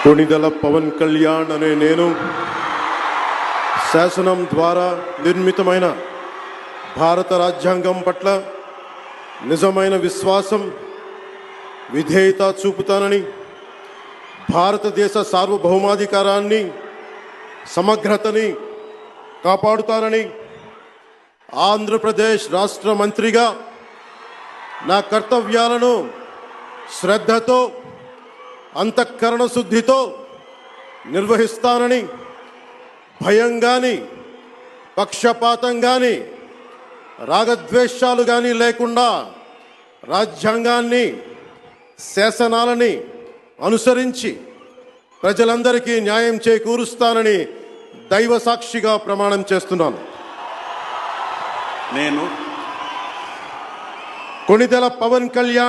కొణిదెల పవన్ కళ్యాణ్ అనే నేను శాసనం ద్వారా నిర్మితమైన భారత రాజ్యాంగం పట్ల నిజమైన విశ్వాసం విధేయత చూపుతానని, భారతదేశ సార్వభౌమాధికారాన్ని సమగ్రతని కాపాడుతానని, ఆంధ్రప్రదేశ్ రాష్ట్ర మంత్రిగా నా కర్తవ్యాలను శ్రద్ధతో అంతఃకరణ శుద్ధితో నిర్వహిస్తానని, భయం కానీ పక్షపాతం కానీ రాగద్వేషాలు కానీ లేకుండా రాజ్యాంగాన్ని శాసనాలని అనుసరించి ప్రజలందరికీ న్యాయం చేకూరుస్తానని దైవ సాక్షిగా ప్రమాణం చేస్తున్నాను. నేను కొణిదెల పవన్ కళ్యాణ్